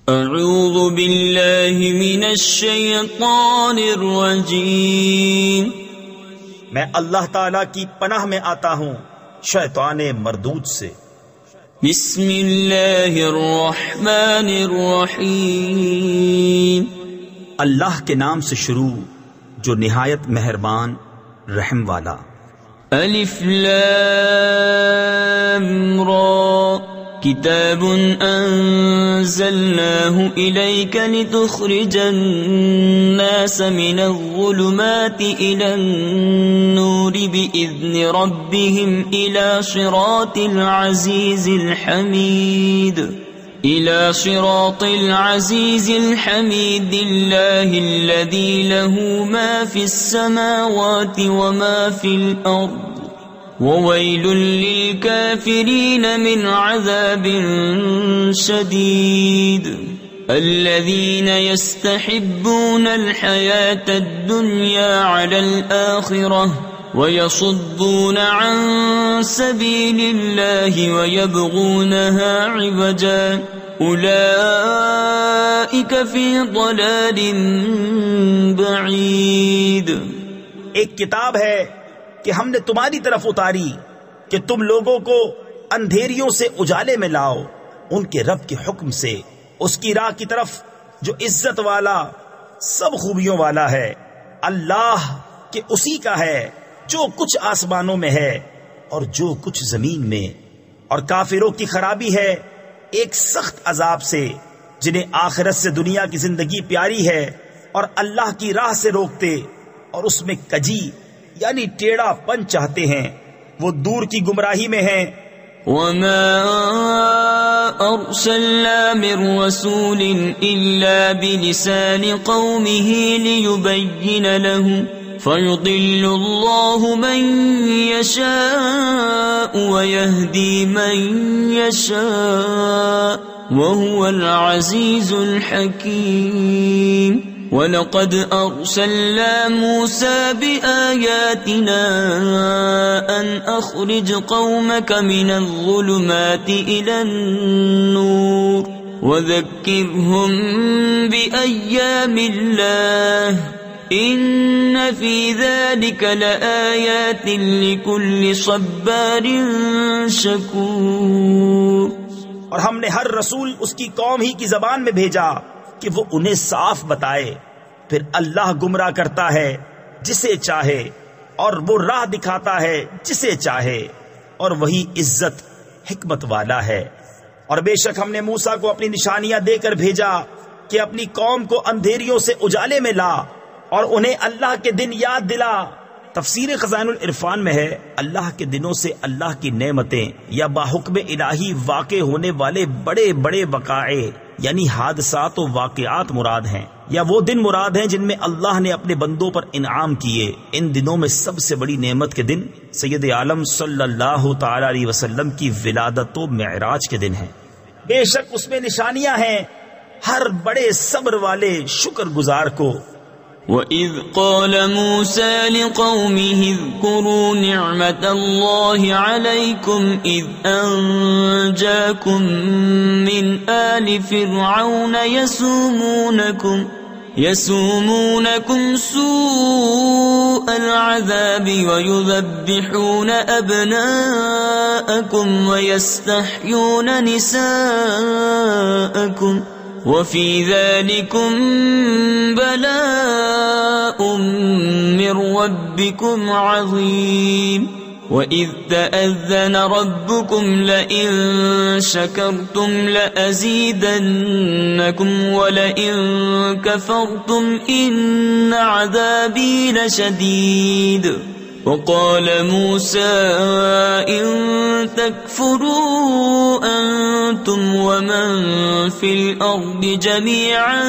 اعوذ باللہ من الشیطان الرجیم، میں اللہ تعالی کی پناہ میں آتا ہوں شیطان مردود سے۔ بسم اللہ الرحمن الرحیم، اللہ کے نام سے شروع جو نہایت مہربان رحم والا۔ الف لام را، کتاب انزلناه الیک لتخرج الناس من الظلمات الى النور باذن ربهم الى صراط العزیز الحمید، إلى صراط العزيز الحميد الله الذي له ما في السماوات وما في الأرض وويل للكافرين من عذاب شديد، الذين يستحبون الحياة الدنيا على الآخرة ويصدون عن سبيل الله ويبغونها عوجا أولئك في ضلال بعيد۔ ایک کتاب ہے کہ ہم نے تمہاری طرف اتاری کہ تم لوگوں کو اندھیریوں سے اجالے میں لاؤ ان کے رب کے حکم سے، اس کی راہ کی طرف جو عزت والا سب خوبیوں والا ہے۔ اللہ کہ اسی کا ہے جو کچھ آسمانوں میں ہے اور جو کچھ زمین میں، اور کافروں کی خرابی ہے ایک سخت عذاب سے، جنہیں آخرت سے دنیا کی زندگی پیاری ہے اور اللہ کی راہ سے روکتے اور اس میں کجی یعنی ٹیڑھا پن چاہتے ہیں، وہ دور کی گمراہی میں ہیں۔ وما أرسلنا من رسول إلا بلسان قومه ليبين لهم فيضل الله من يشاء ويهدي من يشاء وهو العزيز الحكيم، وَلَقَدْ أَرْسَلْنَا مُوسَى بِآيَاتِنَا أَنْ أَخْرِجْ قَوْمَكَ مِنَ الظُّلُمَاتِ إِلَى النُّورِ وَذَكِّرْهُمْ بِأَيَّامِ اللَّهِ إِنَّ فِي ذَلِكَ لَآيَاتٍ لِكُلِّ صَبَّارٍ شَكُورٍ۔ اور ہم نے ہر رسول اس کی قوم ہی کی زبان میں بھیجا کہ وہ انہیں صاف بتائے، پھر اللہ گمراہ کرتا ہے جسے چاہے اور وہ راہ دکھاتا ہے جسے چاہے، اور وہی عزت حکمت والا ہے۔ اور بے شک ہم نے موسیٰ کو اپنی نشانیاں دے کر بھیجا کہ اپنی قوم کو اندھیریوں سے اجالے میں لا اور انہیں اللہ کے دن یاد دلا۔ تفسیر خزائن العرفان میں ہے اللہ کے دنوں سے اللہ کی نعمتیں یا باحکم الہی واقع ہونے والے بڑے بڑے وقائع یعنی حادثات و واقعات مراد ہیں، یا وہ دن مراد ہیں جن میں اللہ نے اپنے بندوں پر انعام کیے۔ ان دنوں میں سب سے بڑی نعمت کے دن سید عالم صلی اللہ تعالی علیہ وسلم کی ولادت و معراج کے دن ہیں۔ بے شک اس میں نشانیاں ہیں ہر بڑے صبر والے شکر گزار کو۔ وَإِذْ قَالَ مُوسَى لِقَوْمِهِ اذْكُرُوا نِعْمَةَ اللَّهِ عَلَيْكُمْ إِذْ أَنْجَاكُمْ مِنْ آلِ فِرْعَوْنَ يَسُومُونَكُمْ سُوءَ الْعَذَابِ وَيُذَبِّحُونَ أَبْنَاءَكُمْ وَيَسْتَحْيُونَ نِسَاءَكُمْ وَفِي ذَلِكُمْ بَلَاءٌ مِّن رَّبِّكُمْ عَظِيمٌ، وَإِذْ تَأَذَّنَ رَبُّكُمْ لَئِن شَكَرْتُمْ لَأَزِيدَنَّكُمْ وَلَئِن كَفَرْتُمْ إِنَّ عَذَابِي لَشَدِيدٌ۔ وقال موسى إن تكفروا أنتم ومن في الأرض جميعا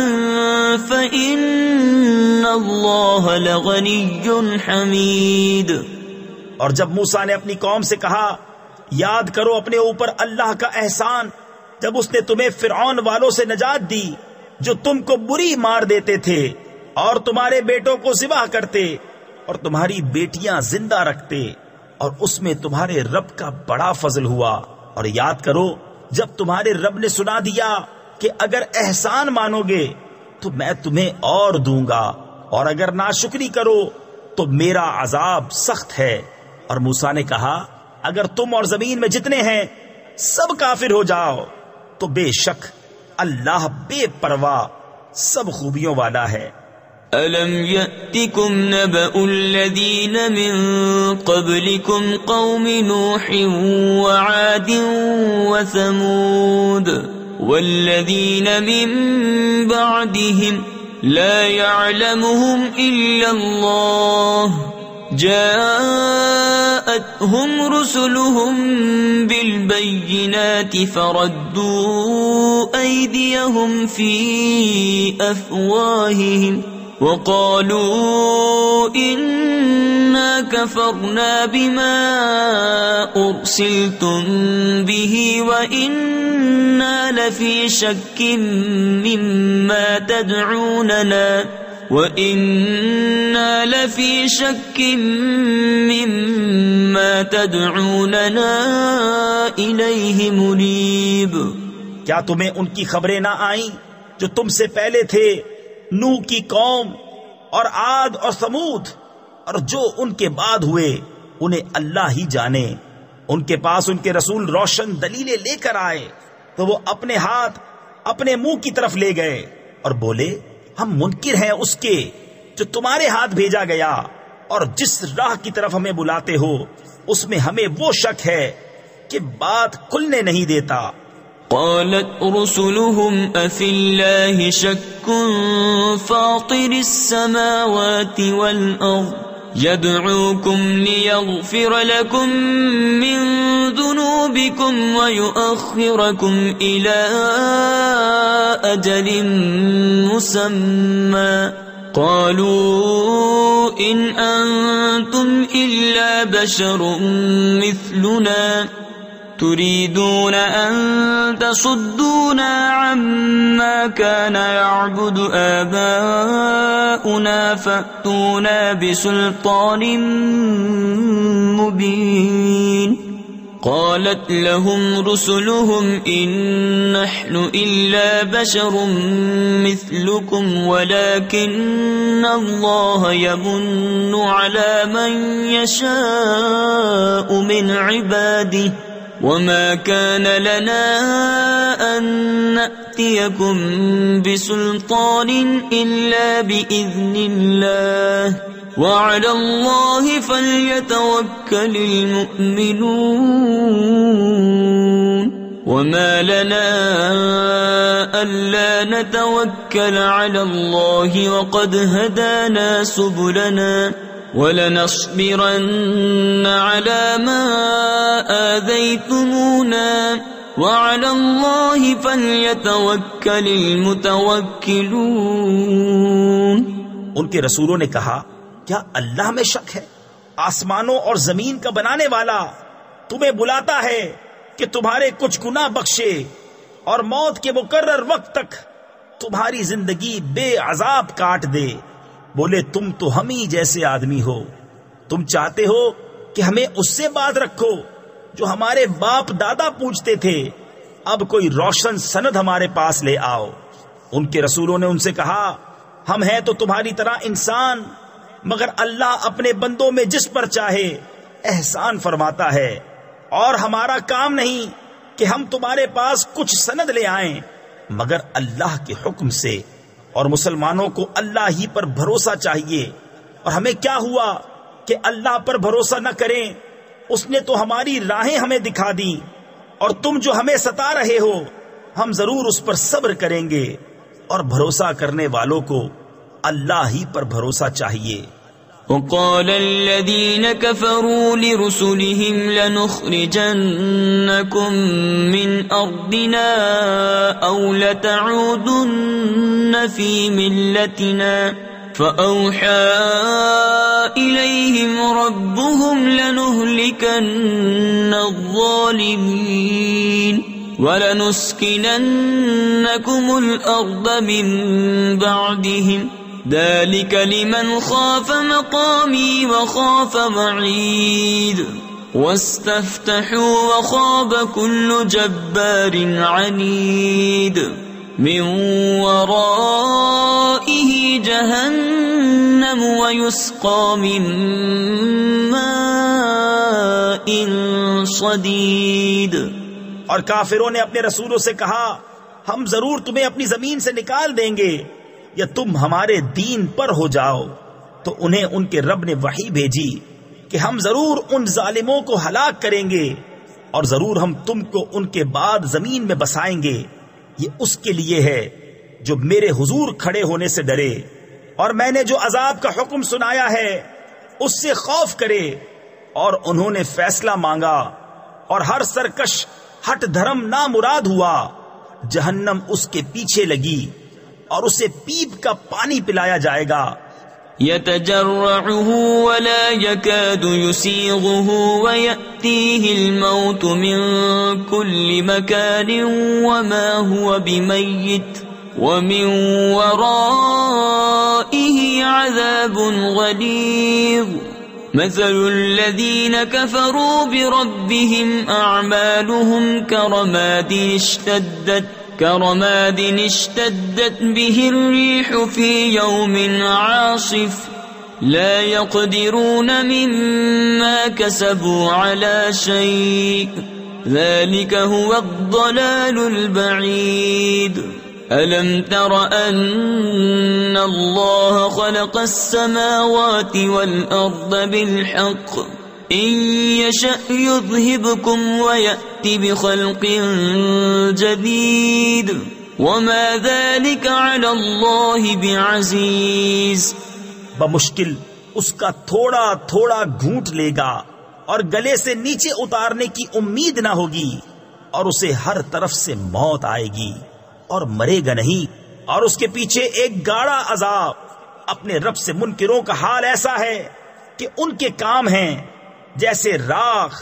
فإن الله لغني حميد۔ اور جب موسیٰ نے اپنی قوم سے کہا یاد کرو اپنے اوپر اللہ کا احسان جب اس نے تمہیں فرعون والوں سے نجات دی جو تم کو بری مار دیتے تھے اور تمہارے بیٹوں کو ذبح کرتے اور تمہاری بیٹیاں زندہ رکھتے، اور اس میں تمہارے رب کا بڑا فضل ہوا۔ اور یاد کرو جب تمہارے رب نے سنا دیا کہ اگر احسان مانو گے تو میں تمہیں اور دوں گا، اور اگر ناشکری کرو تو میرا عذاب سخت ہے۔ اور موسیٰ نے کہا اگر تم اور زمین میں جتنے ہیں سب کافر ہو جاؤ تو بے شک اللہ بے پرواہ سب خوبیوں والا ہے۔ أَلَمْ يَأْتِكُمْ نَبَأُ الَّذِينَ مِنْ قَبْلِكُمْ قَوْمِ نُوحٍ وَعَادٍ وَثَمُودَ وَالَّذِينَ مِنْ بَعْدِهِمْ لَا يَعْلَمُهُمْ إِلَّا اللَّهُ جاءتهم رسلهم بالبينات فردوا أيديهم في أفواههم وقالوا إنا كفرنا بما أرسلتم به وإنا لفي شك مما تدعوننا وَإِنَّا لَفِي شَكٍّ مِّمَّا تَدْعُونَنَا إِلَيْهِ مُرِيبٍ۔ کیا تمہیں ان کی خبریں نہ آئیں جو تم سے پہلے تھے، نوح کی قوم اور عاد اور ثمود، اور جو ان کے بعد ہوئے انہیں اللہ ہی جانے۔ ان کے پاس ان کے رسول روشن دلیلیں لے کر آئے تو وہ اپنے ہاتھ اپنے منہ کی طرف لے گئے اور بولے ہم منکر ہیں اس کے جو تمہارے ہاتھ بھیجا گیا، اور جس راہ کی طرف ہمیں بلاتے ہو اس میں ہمیں وہ شک ہے کہ بات کھلنے نہیں دیتا۔ قالت رسلهم أفي الله شك فاطر السماوات والأرض يدعوكم ليغفر لكم من ذنوبكم ويؤخركم إلى أجل مسمى قالوا إن أنتم إلا بشر مثلنا تريدون أن تصدونا عما كان يعبد آباؤنا فأتونا بسلطان مبين قالت لهم رسلهم إن نحن إلا بشر مثلكم ولكن الله يمن على من يشاء من عباده وما كان لنا أن نأتيكم بسلطان إلا بإذن الله وعلى الله فليتوكل المؤمنون وما لنا ألا نتوكل على الله وقد هدانا سبلنا وَلَنَصْبِرَنَّ عَلَى مَا آذَيْتُمُونَا وَعَلَى اللَّهِ فَلْيَتَوَكَّلِ الْمُتَوَكِّلُونَ۔ ان کے رسولوں نے کہا کیا اللہ میں شک ہے؟ آسمانوں اور زمین کا بنانے والا تمہیں بلاتا ہے کہ تمہارے کچھ گناہ بخشے اور موت کے مقرر وقت تک تمہاری زندگی بے عذاب کاٹ دے۔ بولے تم تو ہم ہی جیسے آدمی ہو، تم چاہتے ہو کہ ہمیں اس سے بات رکھو جو ہمارے باپ دادا پوچھتے تھے، اب کوئی روشن سند ہمارے پاس لے آؤ۔ ان کے رسولوں نے ان سے کہا ہم ہیں تو تمہاری طرح انسان، مگر اللہ اپنے بندوں میں جس پر چاہے احسان فرماتا ہے، اور ہمارا کام نہیں کہ ہم تمہارے پاس کچھ سند لے آئیں مگر اللہ کے حکم سے، اور مسلمانوں کو اللہ ہی پر بھروسہ چاہیے۔ اور ہمیں کیا ہوا کہ اللہ پر بھروسہ نہ کریں؟ اس نے تو ہماری راہیں ہمیں دکھا دی، اور تم جو ہمیں ستا رہے ہو ہم ضرور اس پر صبر کریں گے، اور بھروسہ کرنے والوں کو اللہ ہی پر بھروسہ چاہیے۔ وقال الذين كفروا لرسلهم لنخرجنكم من أرضنا أو لتعودن في ملتنا فأوحى إليهم ربهم لنهلكن الظالمين ولنسكننكم الأرض من بعدهم ذلك لمن خاف مقامي وخاف وعيد واستفتحوا وخاب كل جبار عنيد من ورائه جهنم ويسقى من ماء صدید. اور کافروں نے اپنے رسولوں سے کہا ہم ضرور تمہیں اپنی زمین سے نکال دیں گے یا تم ہمارے دین پر ہو جاؤ. تو انہیں ان کے رب نے وحی بھیجی کہ ہم ضرور ان ظالموں کو ہلاک کریں گے اور ضرور ہم تم کو ان کے بعد زمین میں بسائیں گے. یہ اس کے لیے ہے جو میرے حضور کھڑے ہونے سے ڈرے اور میں نے جو عذاب کا حکم سنایا ہے اس سے خوف کرے. اور انہوں نے فیصلہ مانگا اور ہر سرکش ہٹ دھرم نامراد ہوا. جہنم اس کے پیچھے لگی اور اسے پیپ کا پانی پلایا جائے گا. يتجرعه ولا يكاد يسيغه ويأتيه الموت من كل مكان وما هو بميت ومن ورائه عذاب غليظ. مثل الذين كفروا بربهم أعمالهم كرماد اشتدت به الريح في يوم عاصف لا يقدرون مما كسبوا على شيء ذلك هو الضلال البعيد. ألم تر أن الله خلق السماوات والأرض بالحق إن يشأ يذهبكم ويأتي بخلق جديد وما ذلك على الله بعزيز. بمشکل اس کا تھوڑا تھوڑا گھونٹ لے گا اور گلے سے نیچے اتارنے کی امید نہ ہوگی اور اسے ہر طرف سے موت آئے گی اور مرے گا نہیں اور اس کے پیچھے ایک گاڑا عذاب. اپنے رب سے منکروں کا حال ایسا ہے کہ ان کے کام ہیں جیسے راکھ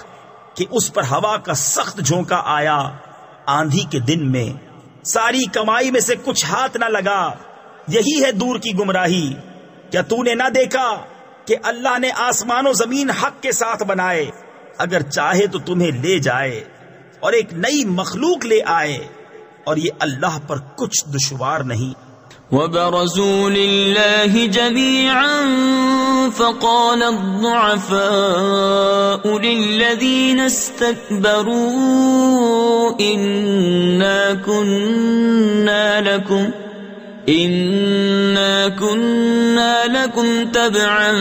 کہ اس پر ہوا کا سخت جھونکا آیا آندھی کے دن میں. ساری کمائی میں سے کچھ ہاتھ نہ لگا. یہی ہے دور کی گمراہی. کیا تو نے نہ دیکھا کہ اللہ نے آسمان و زمین حق کے ساتھ بنائے؟ اگر چاہے تو تمہیں لے جائے اور ایک نئی مخلوق لے آئے اور یہ اللہ پر کچھ دشوار نہیں. وَبَرَزُوا لِلَّهِ جَمِيعًا فَقَالَ الضُّعَفَاءُ لِلَّذِينَ اسْتَكْبَرُوا إِنَّا كُنَّا لَكُمْ تَبْعًا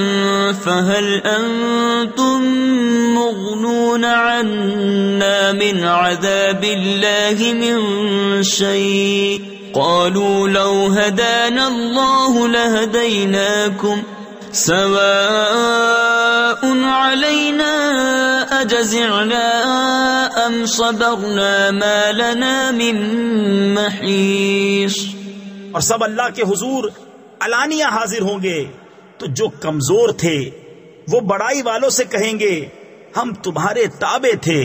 فَهَلْ أَنْتُمْ مُغْنُونَ عَنَّا مِنْ عَذَابِ اللَّهِ مِنْ شَيْءٍ قالوا لو هدانا الله لهديناكم سواء علينا أجزعنا أم صبرنا ما لنا من محيص. اور سب اللہ کے حضور علانیہ حاضر ہوں گے تو جو کمزور تھے وہ بڑائی والوں سے کہیں گے ہم تمہارے تابع تھے.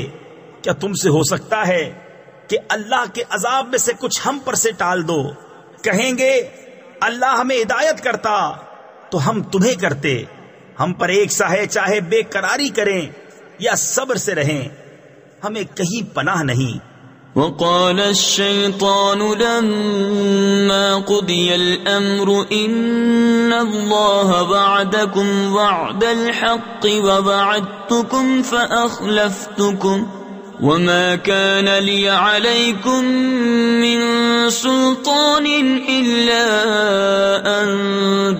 کیا تم سے ہو سکتا ہے کہ اللہ کے عذاب میں سے کچھ ہم پر سے ٹال دو؟ کہیں گے اللہ ہمیں ہدایت کرتا تو ہم تمہیں کرتے. ہم پر ایک سا ہے چاہے بے قراری کریں یا صبر سے رہیں ہمیں کہیں پناہ نہیں. وقال الشيطان لما قضي الأمر إن الله وعدكم وعد الحق ووعدتكم فأخلفتكم وما كان لي عليكم من سلطان إلا أن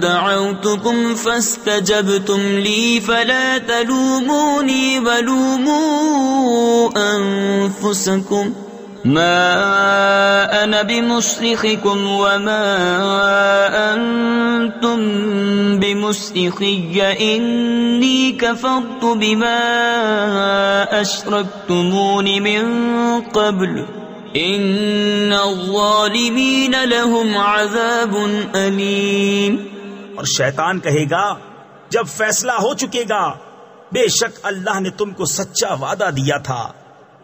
دعوتكم فاستجبتم لي فلا تلوموني ولوموا أنفسكم ما أنا بمصرخكم وما أنتم بمصرخي إني كفرت بما أشركتمون من قبل إن الظالمين لهم عذاب أليم. اور شیطان کہے گا جب فیصلہ ہو چکے گا بے شک اللہ نے تم کو سچا وعدہ دیا تھا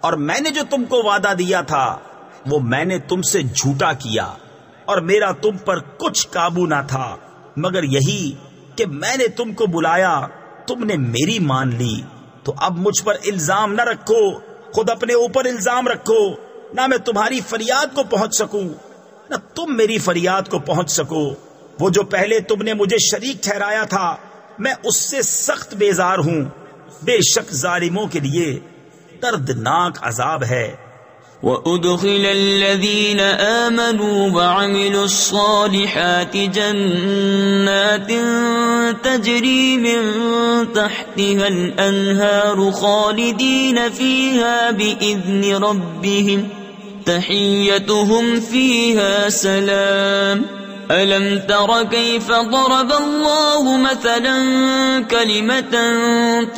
اور میں نے جو تم کو وعدہ دیا تھا وہ میں نے تم سے جھوٹا کیا اور میرا تم پر کچھ قابو نہ تھا مگر یہی کہ میں نے تم کو بلایا تم نے میری مان لی. تو اب مجھ پر الزام نہ رکھو خود اپنے اوپر الزام رکھو نہ میں تمہاری فریاد کو پہنچ سکوں نہ تم میری فریاد کو پہنچ سکو۔ وہ جو پہلے تم نے مجھے شریک ٹھہرایا تھا میں اس سے سخت بیزار ہوں۔ بے شک ظالموں کے لیے دردناک عذاب ہے۔ وَأُدْخِلَ الَّذِينَ آمَنُوا وَعَمِلُوا الصَّالِحَاتِ جَنَّاتٍ تَجْرِي مِن تَحْتِهَا الْأَنْهَارُ خَالِدِينَ فِيهَا بِإِذْنِ رَبِّهِمْ تَحِيَّتُهُمْ فِيهَا سَلَامٌ أَلَمْ تَرَ كَيْفَ ضَرَبَ اللَّهُ مَثَلًا كَلِمَةً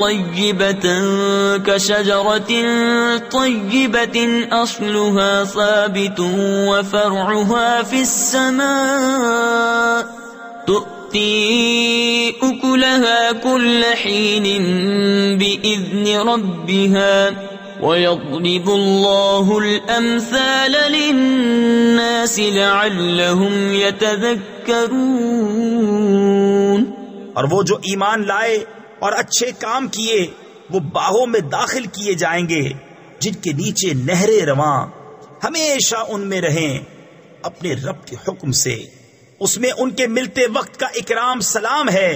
طَيِّبَةً كَشَجَرَةٍ طَيِّبَةٍ أَصْلُهَا ثَابِتٌ وَفَرْعُهَا فِي السَّمَاءِ تُؤْتِي أُكُلَهَا كُلَّ حِينٍ بِإِذْنِ رَبِّهَا وَيَضْرِبُ اللَّهُ الْأَمْثَالَ لِلنَّاسِ لَعَلَّهُمْ يَتَذَكَّرُونَ۔ اور وہ جو ایمان لائے اور اچھے کام کیے وہ باغوں میں داخل کیے جائیں گے جن کے نیچے نہریں رواں ہمیشہ ان میں رہیں اپنے رب کے حکم سے۔ اس میں ان کے ملتے وقت کا اکرام سلام ہے۔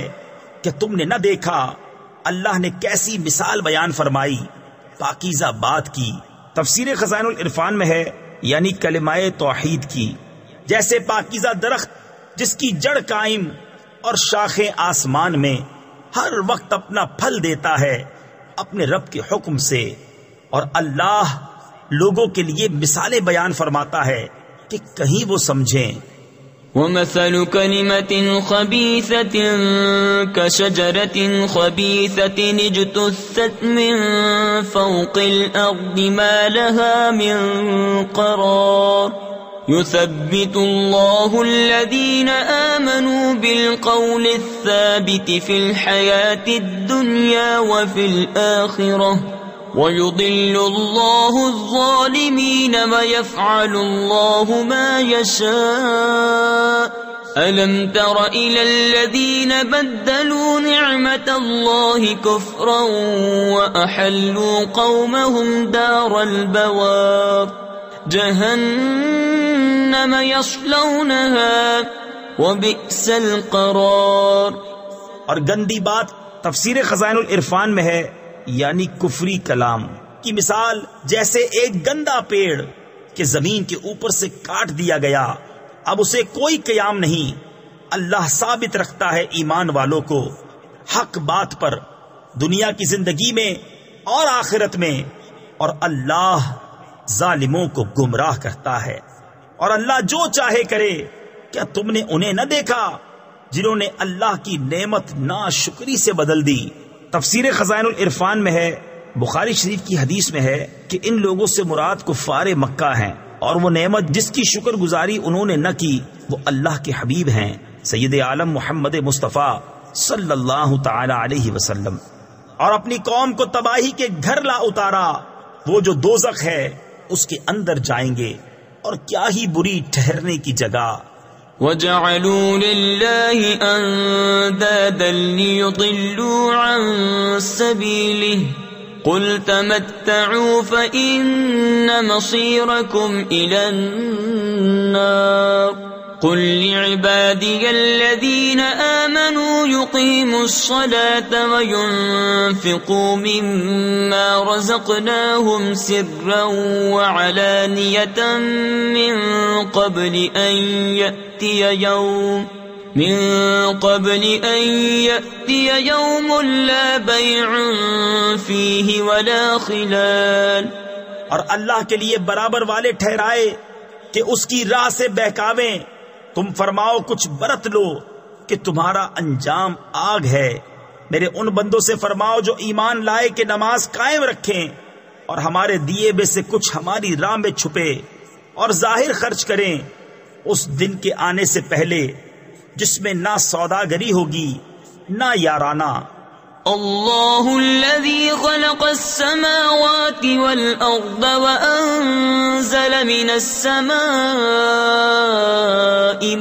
کہ تم نے نہ دیکھا اللہ نے کیسی مثال بیان فرمائی پاکیزہ بات کی۔ تفسیر خزائن العرفان میں ہے یعنی کلمہ توحید کی۔ جیسے پاکیزہ درخت جس کی جڑ قائم اور شاخیں آسمان میں ہر وقت اپنا پھل دیتا ہے اپنے رب کے حکم سے، اور اللہ لوگوں کے لیے مثالیں بیان فرماتا ہے کہ کہیں وہ سمجھیں۔ وَمَثَلُ كَلِمَةٍ خَبِيثَةٍ كَشَجَرَةٍ خَبِيثَةٍ اجْتُثَّتْ مِنْ فَوْقِ الْأَرْضِ مَا لَهَا مِنْ قَرَارٍ يُثَبِّتُ اللَّهُ الَّذِينَ آمَنُوا بِالْقَوْلِ الثَّابِتِ فِي الْحَيَاةِ الدُّنْيَا وَفِي الْآخِرَةِ وَيُضِلُّ اللَّهُ الظَّالِمِينَ وَيَفْعَلُ اللَّهُ مَا يَشَاءُ أَلَمْ تَرَ إِلَى الَّذِينَ بَدَّلُوا نِعْمَةَ اللَّهِ كُفْرًا وَأَحَلُّوا قَوْمَهُمْ دَارَ الْبَوَارِ جَهَنَّمَ يَصْلَوْنَهَا وَبِئْسَ الْقَرَارُ۔ اور گندی بات تفسیر خزائن العرفان میں ہے یعنی کفری کلام کی مثال جیسے ایک گندا پیڑ کہ زمین کے اوپر سے کاٹ دیا گیا اب اسے کوئی قیام نہیں۔ اللہ ثابت رکھتا ہے ایمان والوں کو حق بات پر دنیا کی زندگی میں اور آخرت میں، اور اللہ ظالموں کو گمراہ کرتا ہے۔ اور اللہ جو چاہے کرے۔ کیا تم نے انہیں نہ دیکھا جنہوں نے اللہ کی نعمت ناشکری سے بدل دی؟ تفسیر خزائن العرفان میں ہے بخاری شریف کی حدیث میں ہے کہ ان لوگوں سے مراد کفار مکہ ہیں، اور وہ نعمت جس کی شکر گزاری انہوں نے نہ کی وہ اللہ کے حبیب ہیں سید عالم محمد مصطفیٰ صلی اللہ تعالی علیہ وسلم، اور اپنی قوم کو تباہی کے گھر لا اتارا۔ وہ جو دوزخ ہے اس کے اندر جائیں گے، اور کیا ہی بری ٹھہرنے کی جگہ۔ وَجَعَلُوا لِلَّهِ أَندَادًا لِيُضِلُّوا عَن سَبِيلِهِ قُلْ تَمَتَّعُوا فَإِنَّ مَصِيرَكُمْ إِلَى النَّارِ قُلْ لِعِبَادِيَ الَّذِينَ آمَنُوا يُقِيمُوا الصَّلَاةَ وَيُنْفِقُوا مِمَّا رَزَقْنَاهُمْ سِرًّا وَعَلَانِيَةً من قبل أن يأتي يوم لا بيع فيه ولا خلال۔ اور اللہ کے لیے برابر والے ٹھہرائے کہ اس کی راہ سے بہکاویں۔ تم فرماؤ کچھ برت لو کہ تمہارا انجام آگ ہے۔ میرے ان بندوں سے فرماؤ جو ایمان لائے کہ نماز قائم رکھیں اور ہمارے دیے میں سے کچھ ہماری راہ میں چھپے اور ظاہر خرچ کریں اس دن کے آنے سے پہلے جس میں نہ سوداگری ہوگی نہ یارانہ۔ اللہ الذي خلق السماوات والأرض وأنزل من السماء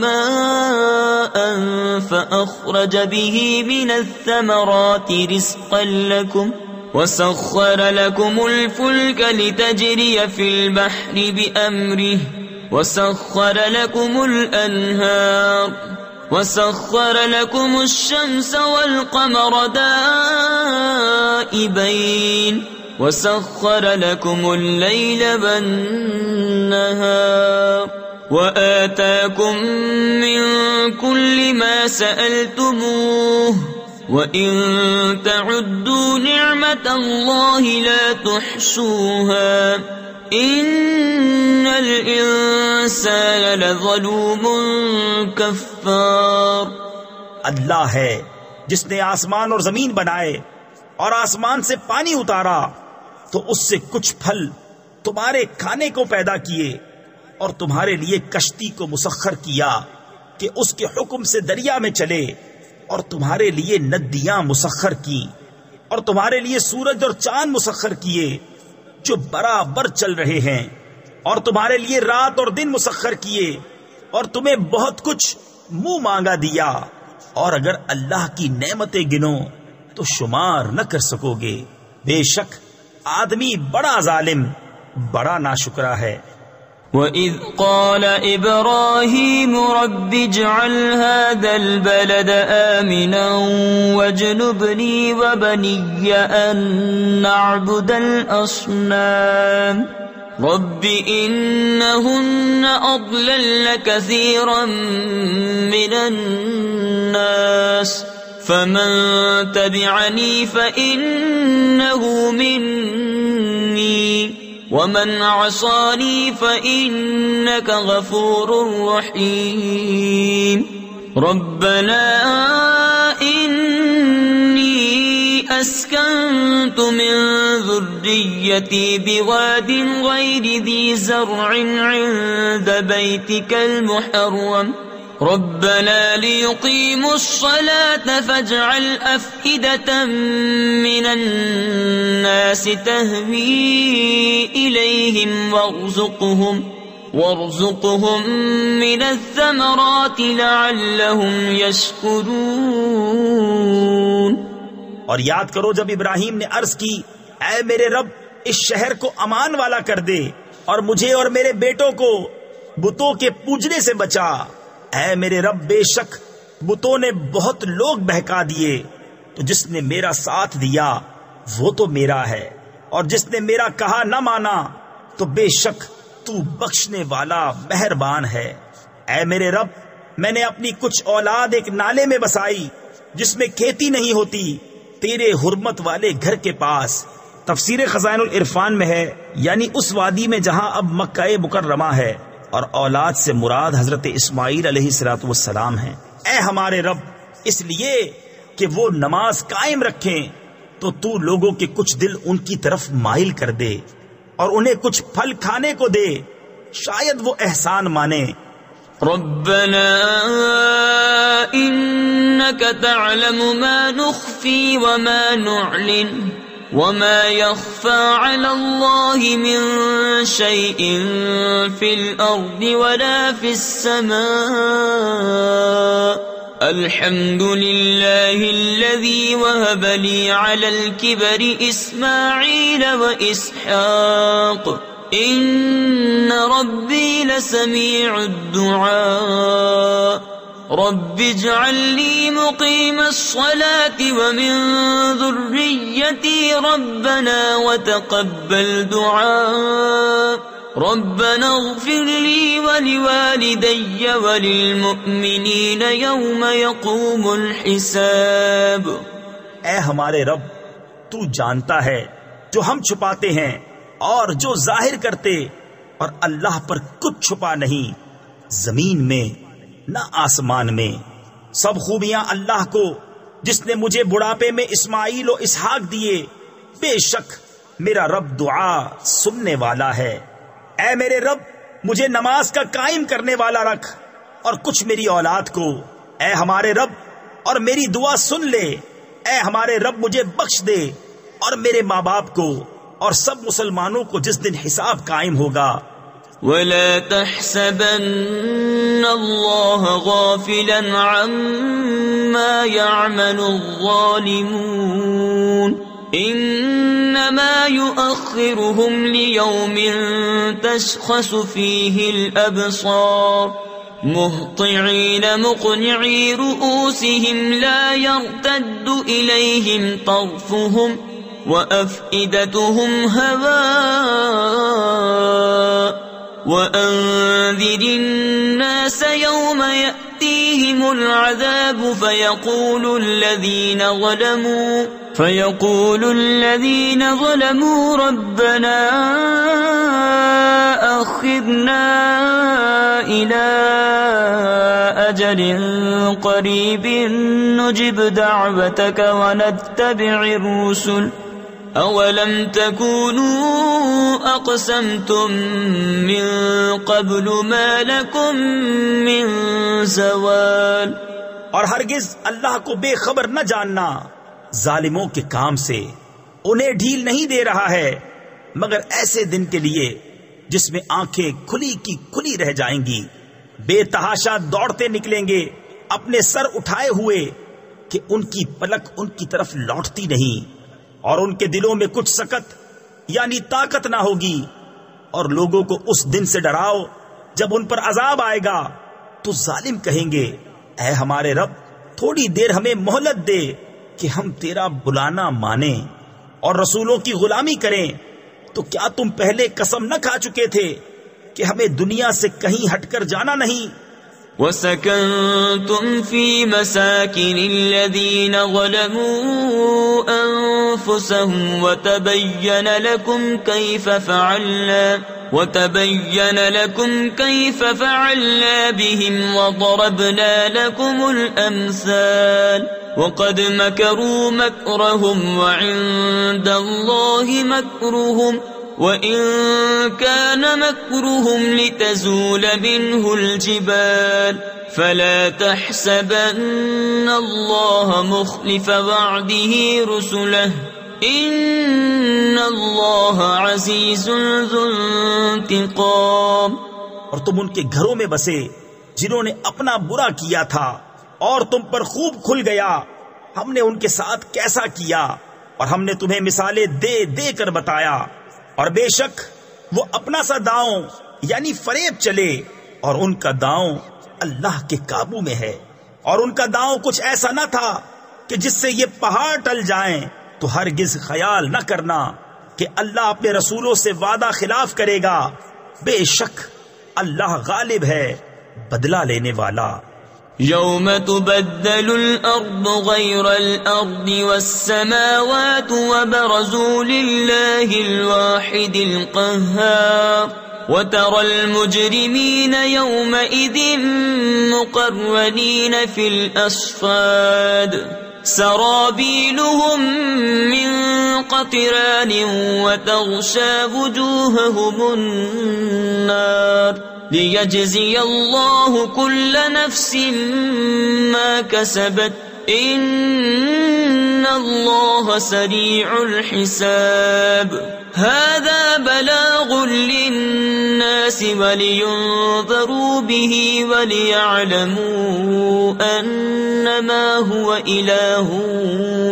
ماء فأخرج به من الثمرات رزقا لكم وسخر لكم الفلك لتجري في البحر بأمره وسخر لكم الأنهار وسخر لكم الشمس والقمر دائبين وسخر لكم الليل والنهار وآتاكم من كل ما سألتموه وإن تعدوا نعمة الله لا تحصوها إن الإنسان لظلوم كفار. اللہ ہے جس نے آسمان اور زمین بنائے اور آسمان سے پانی اتارا تو اس سے کچھ پھل تمہارے کھانے کو پیدا کیے اور تمہارے لیے کشتی کو مسخر کیا کہ اس کے حکم سے دریا میں چلے اور تمہارے لیے ندیاں مسخر کی اور تمہارے لیے سورج اور چاند مسخر کیے جو برابر چل رہے ہیں اور تمہارے لیے رات اور دن مسخر کیے اور تمہیں بہت کچھ منہ مانگا دیا اور اگر اللہ کی نعمتیں گنو تو شمار نہ کر سکو گے. بے شک آدمی بڑا ظالم بڑا ناشکرا ہے. وَإِذْ قَالَ إِبْرَاهِيمُ رَبِّ اجْعَلْ هَذَا الْبَلَدَ آمِنًا وَاجْنُبْنِي وَبَنِيَّ أَن نَّعْبُدَ الْأَصْنَامَ رَبِّ إِنَّهُنَّ أَضْلَلْنَ كَثِيرًا مِّنَ النَّاسِ فَمَن تَبِعَنِي فَإِنَّهُ مِنِّي وَمَنْ عَصَانِي فَإِنَّكَ غَفُورٌ رَحِيمٌ. رَبَّنَا إِنِّي أَسْكَنْتُ مِنْ ذُرِّيَّتِي بِوَادٍ غَيْرِ ذِي زَرْعٍ عِنْدَ بَيْتِكَ الْمُحَرَّمِ رَبَّنَا لِيُقِيمُوا الصَّلَاةَ فَاجْعَلْ أَفْئِدَةً مِّنَ النَّاسِ تَهْوِي إِلَيْهِمْ وَارْزُقْهُم مِّنَ الثَّمَرَاتِ لَعَلَّهُمْ يَشْكُرُونَ. اور یاد کرو جب ابراہیم نے عرض کی اے میرے رب اس شہر کو امان والا کر دے اور مجھے اور میرے بیٹوں کو بتوں کے پوجنے سے بچا. اے میرے رب بے شک بتوں نے بہت لوگ بہکا دیے تو جس نے میرا ساتھ دیا وہ تو میرا ہے اور جس نے میرا کہا نہ مانا تو بے شک تو بخشنے والا مہربان ہے. اے میرے رب میں نے اپنی کچھ اولاد ایک نالے میں بسائی جس میں کھیتی نہیں ہوتی تیرے حرمت والے گھر کے پاس. تفسیر خزائن العرفان میں ہے یعنی اس وادی میں جہاں اب مکہ مکرمہ ہے اور اولاد سے مراد حضرت اسماعیل علیہ الصلوۃ والسلام ہیں. اے ہمارے رب اس لیے کہ وہ نماز قائم رکھیں تو تو لوگوں کے کچھ دل ان کی طرف مائل کر دے اور انہیں کچھ پھل کھانے کو دے شاید وہ احسان مانے. ربنا انك تعلم ما نخفي وما نعلن وما يخفى على الله من شيء في الأرض ولا في السماء الحمد لله الذي وهب لي على الكبر إسماعيل وإسحاق إن ربي لسميع الدعاء رب اجعل لي مقيم الصلاة ومن ذريتي ربنا وتقبل دعاء ربنا اغفر لي ولوالدي وللمؤمنين يوم يقوم الحساب. اے ہمارے رب تو جانتا ہے جو ہم چھپاتے ہیں اور جو ظاہر کرتے اور اللہ پر کچھ چھپا نہیں زمین میں نہ آسمان میں. سب خوبیاں اللہ کو جس نے مجھے بڑھاپے میں اسماعیل و اسحاق دیے. بے شک میرا رب دعا سننے والا ہے. اے میرے رب مجھے نماز کا قائم کرنے والا رکھ اور کچھ میری اولاد کو. اے ہمارے رب اور میری دعا سن لے. اے ہمارے رب مجھے بخش دے اور میرے ماں باپ کو اور سب مسلمانوں کو جس دن حساب قائم ہوگا. ولا تحسبن الله غافلا عما يعمل الظالمون إنما يؤخرهم ليوم تشخص فيه الأبصار مهطعين مقنعي رؤوسهم لا يرتد إليهم طرفهم وأفئدتهم هواء وأنذر الناس يوم يأتيهم العذاب فيقول الذين ظلموا ربنا أخذنا إلى أجل قريب نجب دعوتك ونتبع الرسل أولم تكونوا أقسمتم من قبل ما لكم من زوال. اور ہرگز اللہ کو بے خبر نہ جاننا ظالموں کے کام سے انہیں ڈھیل نہیں دے رہا ہے مگر ایسے دن کے لیے جس میں آنکھیں کھلی کی کھلی رہ جائیں گی، بے تحاشا دوڑتے نکلیں گے اپنے سر اٹھائے ہوئے کہ ان کی پلک ان کی طرف لوٹتی نہیں، اور ان کے دلوں میں کچھ سکت یعنی طاقت نہ ہوگی. اور لوگوں کو اس دن سے ڈراؤ جب ان پر عذاب آئے گا تو ظالم کہیں گے اے ہمارے رب تھوڑی دیر ہمیں مہلت دے کہ ہم تیرا بلانا مانیں اور رسولوں کی غلامی کریں. تو کیا تم پہلے قسم نہ کھا چکے تھے کہ ہمیں دنیا سے کہیں ہٹ کر جانا نہیں؟ وَسَكَنْتُمْ فِي مَسَاكِنِ الَّذِينَ ظَلَمُوا أَنفُسَهُمْ وَتَبَيَّنَ لَكُمْ كَيْفَ فَعَلْنَا بِهِمْ وَضَرَبْنَا لَكُمُ الْأَمْثَالَ وَقَدْ مَكَرُوا مَكْرَهُمْ وَعِندَ اللَّهِ مَكْرُهُمْ وَإِن كَانَ مَكْرُهُمْ لِتَزُولَ مِنْهُ الْجِبَالُ فَلَا تَحْسَبَنَّ اللَّهَ مُخْلِفَ وَعْدِهِ رُسُلَهُ إِنَّ اللَّهَ عَزِيزٌ ذُو انتقام. اور تم ان کے گھروں میں بسے جنہوں نے اپنا برا کیا تھا اور تم پر خوب کھل گیا ہم نے ان کے ساتھ کیسا کیا، اور ہم نے تمہیں مثالیں دے دے کر بتایا. اور بے شک وہ اپنا سا داؤں یعنی فریب چلے، اور ان کا داؤں اللہ کے قابو میں ہے. اور ان کا داؤں کچھ ایسا نہ تھا کہ جس سے یہ پہاڑ ٹل جائیں. تو ہرگز خیال نہ کرنا کہ اللہ اپنے رسولوں سے وعدہ خلاف کرے گا، بے شک اللہ غالب ہے بدلہ لینے والا. يوم تبدل الأرض غير الأرض والسماوات وبرزوا لله الواحد القهار وترى المجرمين يومئذ مقرنين في الأصفاد سرابيلهم من قطران وتغشى وجوههم النار ليجزي الله كل نفس ما كسبت إن الله سريع الحساب. هذا بلاغ للناس ولينذروا به وليعلموا أنما هو إله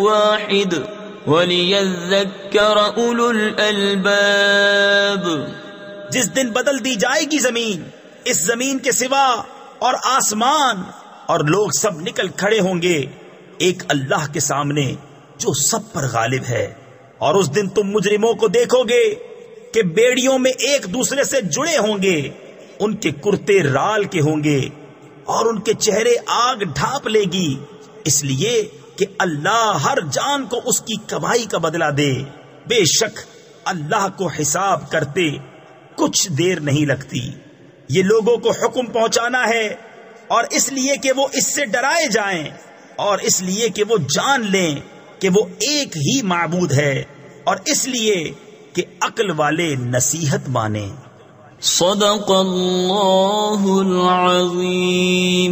واحد وليذكر أولو الألباب. جس دن بدل دی جائے گی زمین، اس زمین کے سوا اور آسمان، اور لوگ سب نکل کھڑے ہوں گے ایک اللہ کے سامنے جو سب پر غالب ہے. اور اس دن تم مجرموں کو دیکھو گے کہ بیڑیوں میں ایک دوسرے سے جڑے ہوں گے، ان کے کرتے رال کے ہوں گے اور ان کے چہرے آگ ڈھانپ لے گی، اس لیے کہ اللہ ہر جان کو اس کی کمائی کا بدلہ دے. بے شک اللہ کو حساب کرتے کچھ دیر نہیں لگتی. یہ لوگوں کو حکم پہنچانا ہے، اور اس لیے کہ وہ اس سے ڈرائے جائیں، اور اس لیے کہ وہ جان لیں کہ وہ ایک ہی معبود ہے، اور اس لیے کہ عقل والے نصیحت مانیں. صدق اللہ العظیم.